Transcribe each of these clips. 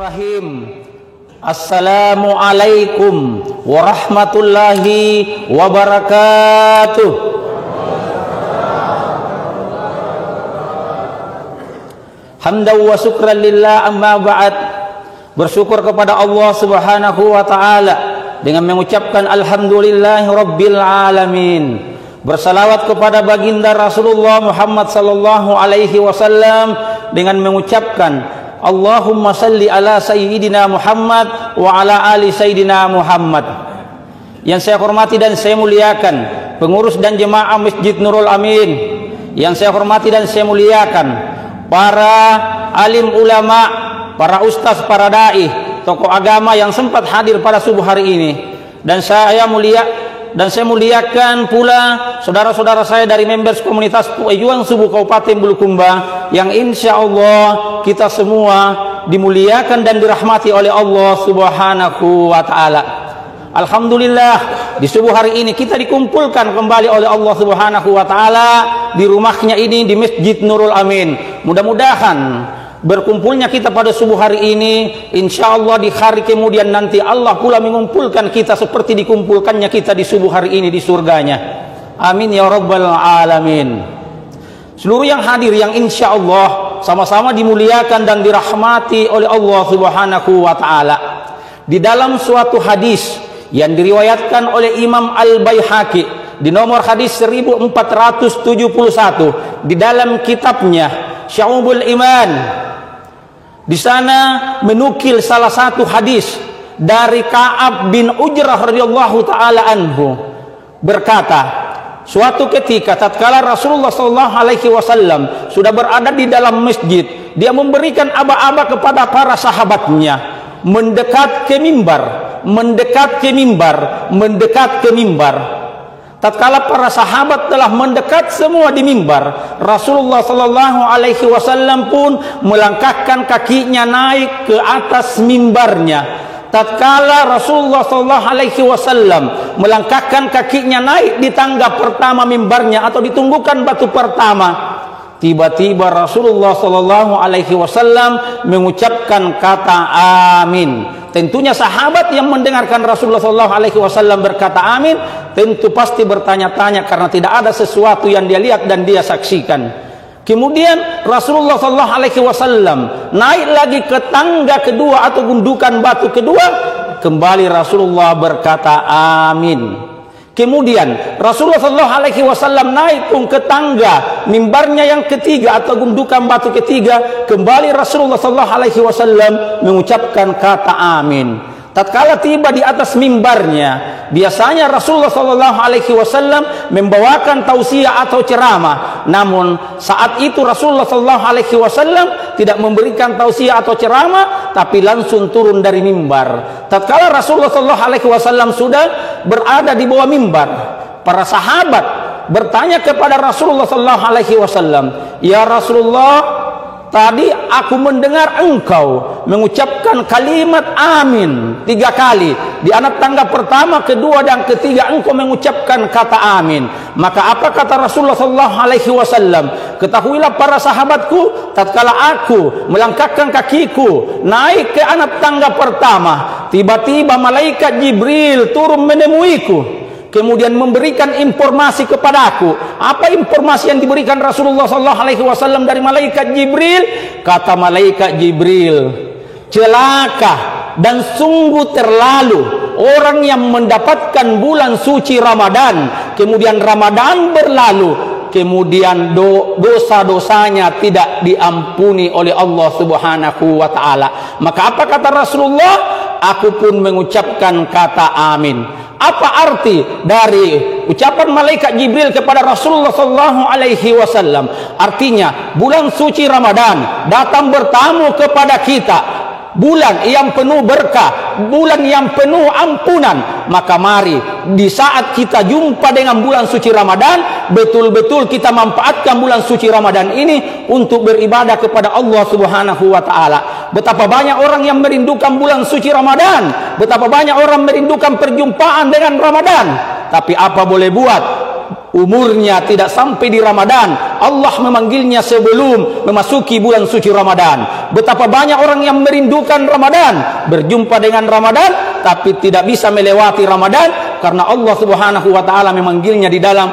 Bismillahirrahmanirrahim. Assalamualaikum warahmatullahi wabarakatuh. Hamdan wa syukran lillah, amma ba'd. Bersyukur kepada Allah Subhanahu wa taala dengan mengucapkan alhamdulillahi rabbil alamin. Bersalawat kepada baginda Rasulullah Muhammad sallallahu alaihi wasallam dengan mengucapkan Allahumma salli ala sayyidina Muhammad wa ala ali sayyidina Muhammad. Yang saya hormati dan saya muliakan pengurus dan jemaah Masjid Nurul Amin. Yang saya hormati dan saya muliakan para alim ulama, para ustaz, para dai, tokoh agama yang sempat hadir pada subuh hari ini. Dan saya muliakan pula saudara-saudara saya dari members komunitas Pejuang Subuh Kabupaten Bulukumba yang insya Allah kita semua dimuliakan dan dirahmati oleh Allah Subhanahu wa taala. Alhamdulillah, di subuh hari ini kita dikumpulkan kembali oleh Allah Subhanahu wa taala di rumahnya ini di Masjid Nurul Amin. Mudah-mudahan berkumpulnya kita pada subuh hari ini, insya Allah di hari kemudian nanti Allah pula mengumpulkan kita seperti dikumpulkannya kita di subuh hari ini di surganya. Amin ya rabbal alamin. Seluruh yang hadir yang insya Allah sama-sama dimuliakan dan dirahmati oleh Allah Subhanahu wa taala. Di dalam suatu hadis yang diriwayatkan oleh Imam Al-Baihaqi di nomor hadis 1471 di dalam kitabnya Syu'ubul Iman, di sana menukil salah satu hadis dari Ka'ab bin Ujrah radhiyallahu taala anhu berkata, suatu ketika tatkala Rasulullah sallallahu alaihi wasallam sudah berada di dalam masjid, dia memberikan aba-aba kepada para sahabatnya, mendekat ke mimbar, mendekat ke mimbar, mendekat ke mimbar. Tatkala para sahabat telah mendekat semua di mimbar, Rasulullah sallallahu alaihi wasallam pun melangkahkan kakinya naik ke atas mimbarnya. Tatkala Rasulullah sallallahu alaihi wasallam melangkahkan kakinya naik di tangga pertama mimbarnya atau di tunggukan batu pertama, tiba-tiba Rasulullah sallallahu alaihi wasallam mengucapkan kata amin. Tentunya sahabat yang mendengarkan Rasulullah sallallahu alaihi wasallam berkata amin, tentu pasti bertanya-tanya karena tidak ada sesuatu yang dia lihat dan dia saksikan. Kemudian Rasulullah sallallahu alaihi wasallam naik lagi ke tangga kedua atau gundukan batu kedua, kembali Rasulullah berkata amin. Kemudian Rasulullah sallallahu alaihi wasallam naik pun ke tangga mimbarnya yang ketiga atau gundukan batu ketiga, kembali Rasulullah sallallahu alaihi wasallam mengucapkan kata amin. Tatkala tiba di atas mimbarnya, biasanya Rasulullah sallallahu alaihi wasallam membawakan tausiah atau ceramah. Namun saat itu Rasulullah sallallahu alaihi wasallam tidak memberikan tausiah atau ceramah, tapi langsung turun dari mimbar. Tatkala Rasulullah sallallahu alaihi wasallam sudah berada di bawah mimbar, para sahabat bertanya kepada Rasulullah sallallahu alaihi wasallam, "Ya Rasulullah, tadi aku mendengar engkau mengucapkan kalimat amin 3 kali. Di anak tangga pertama, kedua, dan ketiga engkau mengucapkan kata amin. Maka apa kata Rasulullah sallallahu alaihi wasallam? Ketahuilah para sahabatku, tatkala aku melangkahkan kakiku naik ke anak tangga pertama, tiba-tiba malaikat Jibril turun menemuiku, kemudian memberikan informasi kepadaku. Apa informasi yang diberikan Rasulullah sallallahu alaihi wasallam dari malaikat Jibril? Kata malaikat Jibril, celaka dan sungguh terlalu orang yang mendapatkan bulan suci Ramadan, kemudian Ramadan berlalu, kemudian dosa-dosanya tidak diampuni oleh Allah Subhanahu wa taala. Maka apa kata Rasulullah? Aku pun mengucapkan kata amin. Apa arti dari ucapan malaikat Jibril kepada Rasulullah sallallahu alaihi wasallam? Artinya bulan suci Ramadan datang bertamu kepada kita, bulan yang penuh berkah, bulan yang penuh ampunan. Maka mari di saat kita jumpa dengan bulan suci Ramadan, betul-betul kita manfaatkan bulan suci Ramadan ini untuk beribadah kepada Allah Subhanahu wa taala. Betapa banyak orang yang merindukan bulan suci Ramadan, betapa banyak orang merindukan perjumpaan dengan Ramadan. Tapi apa boleh buat, umurnya tidak sampai di Ramadan, Allah memanggilnya sebelum memasuki bulan suci Ramadan. Betapa banyak orang yang merindukan Ramadan, berjumpa dengan Ramadan, tapi tidak bisa melewati Ramadan karena Allah Subhanahu wa taala memanggilnya di dalam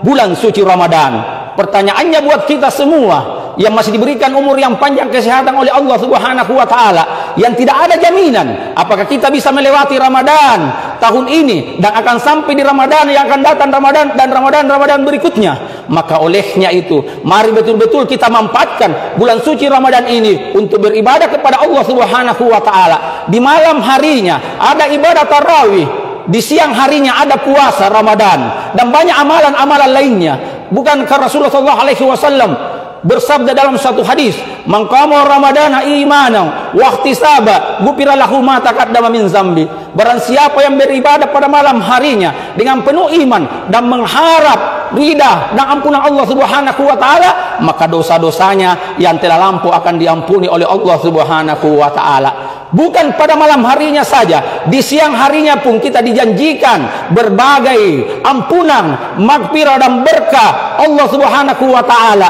bulan suci Ramadan. Pertanyaannya buat kita semua yang masih diberikan umur yang panjang, kesehatan oleh Allah Subhanahu wa taala, yang tidak ada jaminan apakah kita bisa melewati Ramadan tahun ini dan akan sampai di Ramadan yang akan datang, Ramadan dan Ramadan berikutnya. Maka olehnya itu, mari betul-betul kita manfaatkan bulan suci Ramadan ini untuk beribadah kepada Allah Subhanahu wa taala. Di malam harinya ada ibadah tarawih, di siang harinya ada puasa Ramadan dan banyak amalan-amalan lainnya. Bukankah Rasulullah SAW bersabda dalam satu hadis, "Man qama ramadana imanan wa ihtisaba, ghufira lahu ma taqaddama min zambi." Barang siapa yang beribadah pada malam harinya dengan penuh iman dan mengharap ridha dan ampunan Allah Subhanahu wa taala, maka dosa-dosanya yang telah lampau akan diampuni oleh Allah Subhanahu wa taala. Bukan pada malam harinya saja, di siang harinya pun kita dijanjikan berbagai ampunan, maghfirah dan berkah Allah Subhanahu wa taala.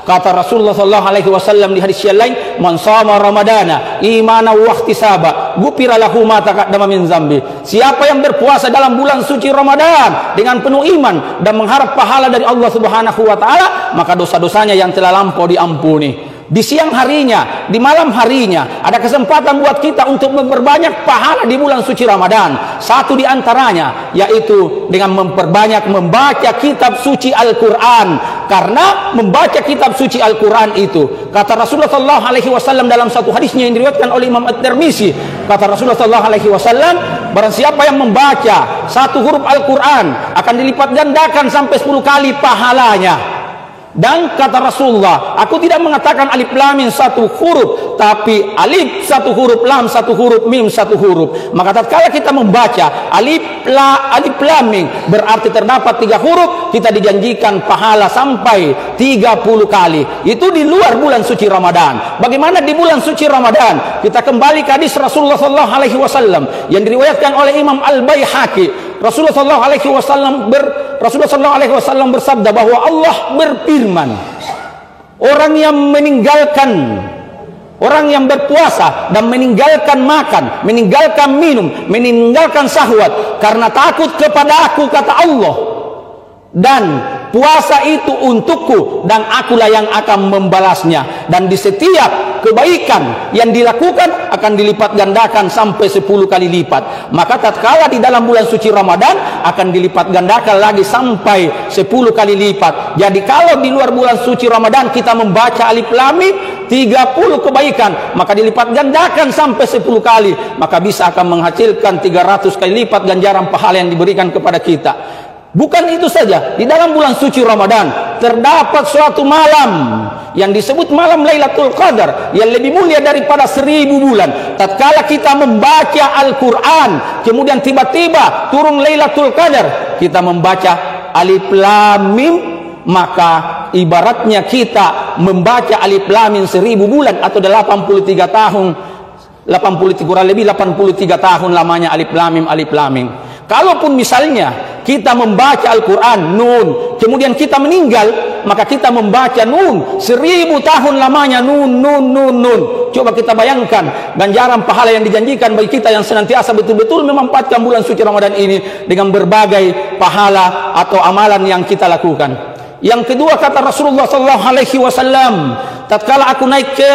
Kata Rasulullah SAW di hadis yang lain, "Man shama ramadana imanan wa ihtisaba, ghufira lahu ma taqaddama min zambi." Siapa yang berpuasa dalam bulan suci Ramadan dengan penuh iman dan mengharap pahala dari Allah Subhanahu wa taala, maka dosa-dosanya yang telah lampau diampuni. Di siang harinya, di malam harinya ada kesempatan buat kita untuk memperbanyak pahala di bulan suci Ramadan. Satu di antaranya yaitu dengan memperbanyak membaca kitab suci Al-Quran. Karena membaca kitab suci Al-Quran itu, kata Rasulullah SAW dalam satu hadisnya yang diriwayatkan oleh Imam At-Tirmizi, kata Rasulullah SAW, barang siapa yang membaca satu huruf Al-Quran akan dilipat gandakan sampai 10 kali pahalanya. Dan kata Rasulullah, aku tidak mengatakan alif lam mim satu huruf, tapi alif satu huruf, lam satu huruf, mim satu huruf. Maka tatkala kita membaca alif lam mim berarti terdapat 3 huruf, kita dijanjikan pahala sampai 30 kali. Itu di luar bulan suci Ramadan. Bagaimana di bulan suci Ramadan? Kita kembali ke hadis Rasulullah SAW yang diriwayatkan oleh Imam Al-Baihaqi. Rasulullah SAW bersabda bahwa Allah berfirman, orang yang berpuasa dan meninggalkan makan, meninggalkan minum, meninggalkan syahwat karena takut kepada aku, kata Allah, dan puasa itu untukku dan akulah yang akan membalasnya, dan di setiap kebaikan yang dilakukan akan dilipat gandakan sampai 10 kali lipat. Maka tatkala di dalam bulan suci Ramadan akan dilipat gandakan lagi sampai 10 kali lipat. Jadi kalau di luar bulan suci Ramadan kita membaca alif lam mim 30 kebaikan, maka dilipat gandakan sampai 10 kali, maka bisa akan menghasilkan 300 kali lipat ganjaran pahala yang diberikan kepada kita. Bukan itu saja, di dalam bulan suci Ramadan terdapat suatu malam yang disebut malam Lailatul Qadar yang lebih mulia daripada 1000 bulan. Tatkala kita membaca Al-Quran, kemudian tiba-tiba turun Lailatul Qadar, kita membaca alif lam mim, maka ibaratnya kita membaca alif lam mim 1000 bulan atau 83 tahun, 80 kurang lebih 83 tahun lamanya alif lam mim, alif lam mim. Kalaupun misalnya kita membaca Al-Quran nun, kemudian kita meninggal, maka kita membaca nun 1000 tahun lamanya nun. Coba kita bayangkan ganjaran pahala yang dijanjikan bagi kita yang senantiasa betul-betul memanfaatkan bulan suci Ramadan ini dengan berbagai pahala atau amalan yang kita lakukan. Yang kedua, kata Rasulullah SAW, tatkala aku naik ke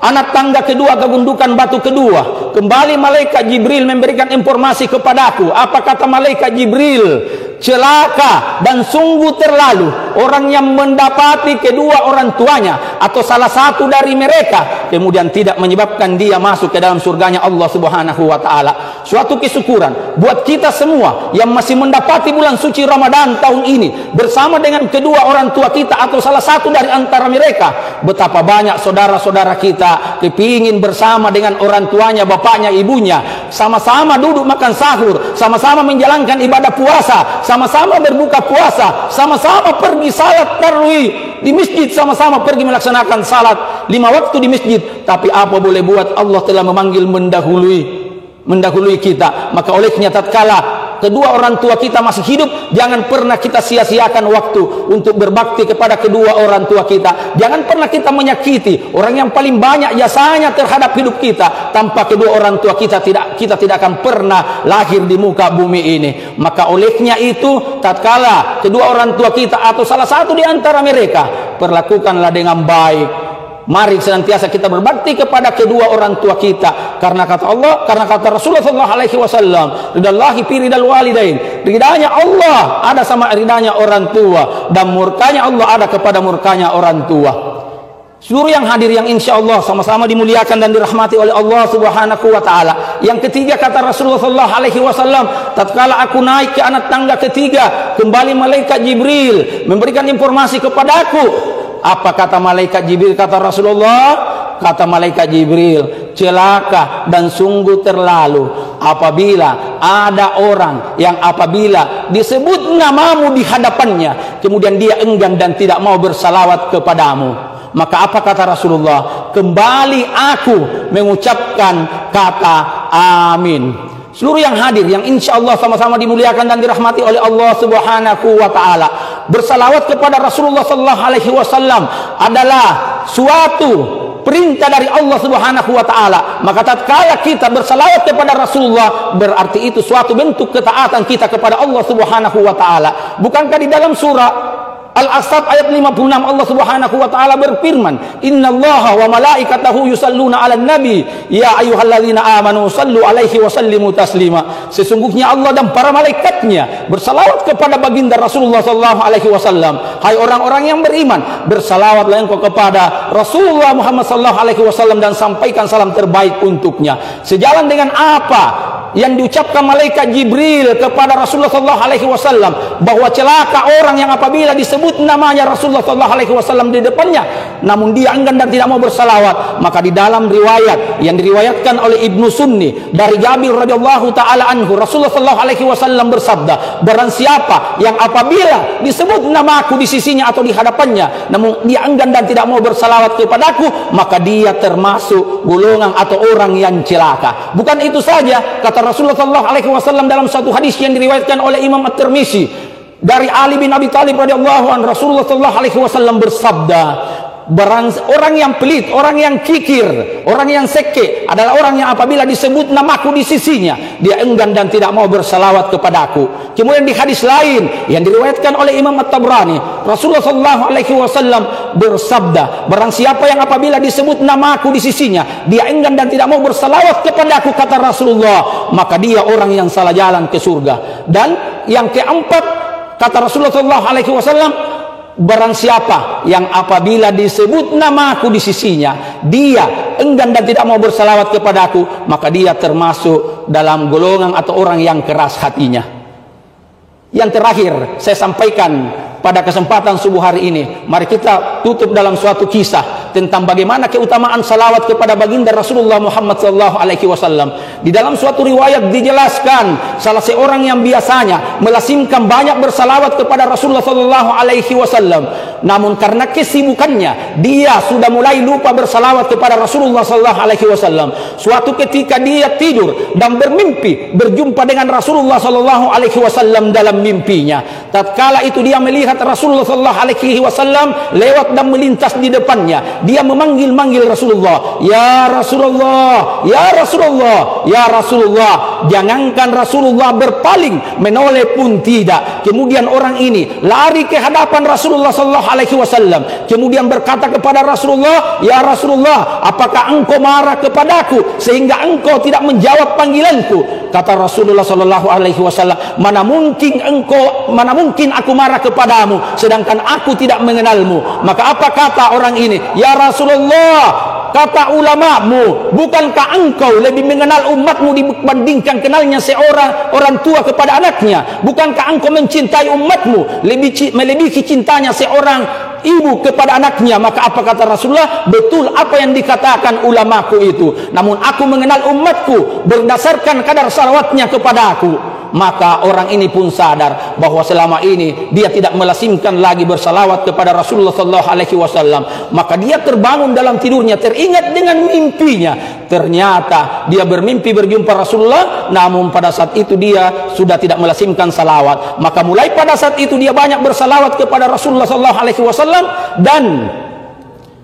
anak tangga kedua, ke gundukan batu kedua, kembali malaikat Jibril memberikan informasi kepadaku. Apa kata malaikat Jibril? Celaka dan sungguh terlalu orang yang mendapati kedua orang tuanya atau salah satu dari mereka kemudian tidak menyebabkan dia masuk ke dalam surganya Allah Subhanahu wa taala. Suatu kesyukuran buat kita semua yang masih mendapati bulan suci Ramadan tahun ini bersama dengan kedua orang tua kita atau salah satu dari antara mereka. Betapa banyak saudara-saudara kita kepingin bersama dengan orang tuanya, bapaknya, ibunya, sama-sama duduk makan sahur, sama-sama menjalankan ibadah puasa, sama-sama berbuka puasa, sama-sama pergi salat tarawih di masjid, sama-sama pergi melaksanakan salat 5 waktu di masjid. Tapi apa boleh buat, Allah telah memanggil mendahului kita. Maka olehnya tatkala kedua orang tua kita masih hidup, jangan pernah kita sia-siakan waktu untuk berbakti kepada kedua orang tua kita. Jangan pernah kita menyakiti orang yang paling banyak jasanya terhadap hidup kita. Tanpa kedua orang tua kita tidak akan pernah lahir di muka bumi ini. Maka olehnya itu, tatkala kedua orang tua kita atau salah satu di antara mereka, perlakukanlah dengan baik. Mari senantiasa kita berbakti kepada kedua orang tua kita, karena kata Allah, karena kata Rasulullah SAW, ridallahi fi ridal walidain, ridanya Allah ada sama ridanya orang tua, dan murkanya Allah ada kepada murkanya orang tua. Seluruh yang hadir yang insya Allah sama-sama dimuliakan dan dirahmati oleh Allah Subhanahu wa Ta'ala. Yang ketiga, kata Rasulullah SAW, tatkala aku naik ke anak tangga ketiga, kembali malaikat Jibril memberikan informasi kepadaku. Apa kata malaikat Jibril? Kata Rasulullah, kata malaikat Jibril, celaka dan sungguh terlalu apabila ada orang yang apabila disebut namamu di hadapannya, kemudian dia enggan dan tidak mau bersalawat kepadamu. Maka apa kata Rasulullah? Kembali aku mengucapkan kata amin. Seluruh yang hadir yang insya Allah sama-sama dimuliakan dan dirahmati oleh Allah Subhanahu wa Ta'ala, bersalawat kepada Rasulullah Sallallahu Alaihi Wasallam adalah suatu perintah dari Allah Subhanahu wa Ta'ala. Maka tatkala kita bersalawat kepada Rasulullah, berarti itu suatu bentuk ketaatan kita kepada Allah Subhanahu wa Ta'ala. Bukankah di dalam surah Al-Asad ayat 56 Allah Subhanahu wa Ta'ala berfirman, innallaha wa malaikatahu yusalluna 'alan nabi ya ayyuhalladzina amanu sallu 'alaihi wa sallimu taslima. Sesungguhnya Allah dan para malaikatnya bersalawat kepada baginda Rasulullah sallallahu alaihi wasallam. Hai orang-orang yang beriman, bersalawatlah engkau kepada Rasulullah Muhammad sallallahu alaihi wasallam dan sampaikan salam terbaik untuknya. Sejalan dengan apa yang diucapkan malaikat Jibril kepada Rasulullah sallallahu alaihi wasallam, bahwa celaka orang yang apabila disebut namanya Rasulullah sallallahu alaihi wasallam di depannya namun dia enggan dan tidak mau bersalawat. Maka di dalam riwayat yang diriwayatkan oleh Ibnu Sunni dari Jabir radhiyallahu taala anhu, Rasulullah sallallahu alaihi wasallam bersabda, barang siapa yang apabila disebut namaku di sisinya atau di hadapannya namun dia enggan dan tidak mau bersalawat kepadaku, maka dia termasuk golongan atau orang yang celaka. Bukan itu saja, kata Rasulullah sallallahu alaihi wasallam dalam satu hadis yang diriwayatkan oleh Imam At-Tirmizi dari Ali bin Abi Thalib radhiyallahu anhu, Rasulullah sallallahu alaihi wasallam bersabda, orang yang pelit, orang yang kikir, orang yang seke adalah orang yang apabila disebut namaku di sisinya dia enggan dan tidak mau bersalawat kepadaku. Kemudian di hadis lain yang diriwayatkan oleh Imam At-Tabrani, Rasulullah sallallahu alaihi wasallam bersabda, barang siapa yang apabila disebut namaku di sisinya dia enggan dan tidak mau bersalawat kepadaku, kata Rasulullah, maka dia orang yang salah jalan ke surga. Dan yang keempat, kata Rasulullah sallallahu alaihi wasallam, barang siapa yang apabila disebut namaku di sisinya dia enggan dan tidak mau bersalawat kepadaku, maka dia termasuk dalam golongan atau orang yang keras hatinya. Yang terakhir saya sampaikan pada kesempatan subuh hari ini, mari kita tutup dalam suatu kisah tentang bagaimana keutamaan salawat kepada baginda Rasulullah Muhammad sallallahu alaihi wasallam. Di dalam suatu riwayat dijelaskan salah seorang yang biasanya melazimkan banyak bersalawat kepada Rasulullah sallallahu alaihi wasallam, namun karena kesibukannya dia sudah mulai lupa bersalawat kepada Rasulullah sallallahu alaihi wasallam. Suatu ketika dia tidur dan bermimpi berjumpa dengan Rasulullah sallallahu alaihi wasallam dalam mimpinya. Tatkala itu dia melihat Rasulullah sallallahu alaihi wasallam lewat dan melintas di depannya. Dia memanggil-manggil Rasulullah, ya Rasulullah, ya Rasulullah, ya Rasulullah. Jangankan Rasulullah berpaling, menoleh pun tidak. Kemudian orang ini lari ke hadapan Rasulullah sallallahu alaihi wasallam, kemudian berkata kepada Rasulullah, ya Rasulullah, apakah engkau marah kepadaku sehingga engkau tidak menjawab panggilanku? Kata Rasulullah sallallahu alaihi wasallam, mana mungkin aku marah kepadamu sedangkan aku tidak mengenalmu. Maka apa kata orang ini? Ya Rasulullah, kata ulamamu, bukankah engkau lebih mengenal umatmu dibandingkan kenalnya seorang orang tua kepada anaknya? Bukankah engkau mencintai umatmu melebihi cintanya seorang ibu kepada anaknya? Maka apa kata Rasulullah? Betul apa yang dikatakan ulamaku itu, namun aku mengenal umatku berdasarkan kadar salawatnya kepada aku. Maka orang ini pun sadar bahwa selama ini dia tidak melazimkan lagi bersalawat kepada Rasulullah sallallahu alaihi wasallam. Maka dia terbangun dalam tidurnya, teringat dengan mimpinya, ternyata dia bermimpi berjumpa Rasulullah, namun pada saat itu dia sudah tidak melazimkan salawat. Maka mulai pada saat itu dia banyak bersalawat kepada Rasulullah SAW, dan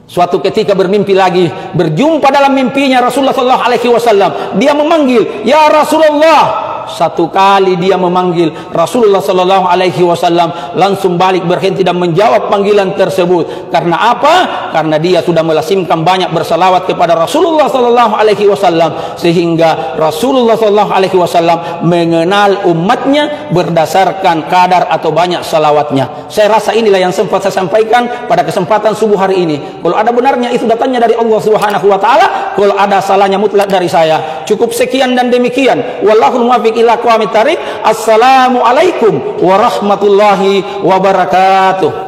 suatu ketika bermimpi lagi, berjumpa dalam mimpinya Rasulullah SAW. Dia memanggil, "Ya Rasulullah." Satu kali dia memanggil Rasulullah SAW, langsung balik berhenti dan menjawab panggilan tersebut. Karena apa? Karena dia sudah melazimkan banyak bersalawat kepada Rasulullah SAW, sehingga Rasulullah SAW mengenal umatnya berdasarkan kadar atau banyak salawatnya. Saya rasa inilah yang sempat saya sampaikan pada kesempatan subuh hari ini. Kalau ada benarnya itu datangnya dari Allah Subhanahu wa taala, kalau ada salahnya mutlak dari saya. Cukup sekian dan demikian. Wallahul muwaffiq ila aqwamit thariq. Assalamualaikum warahmatullahi wabarakatuh.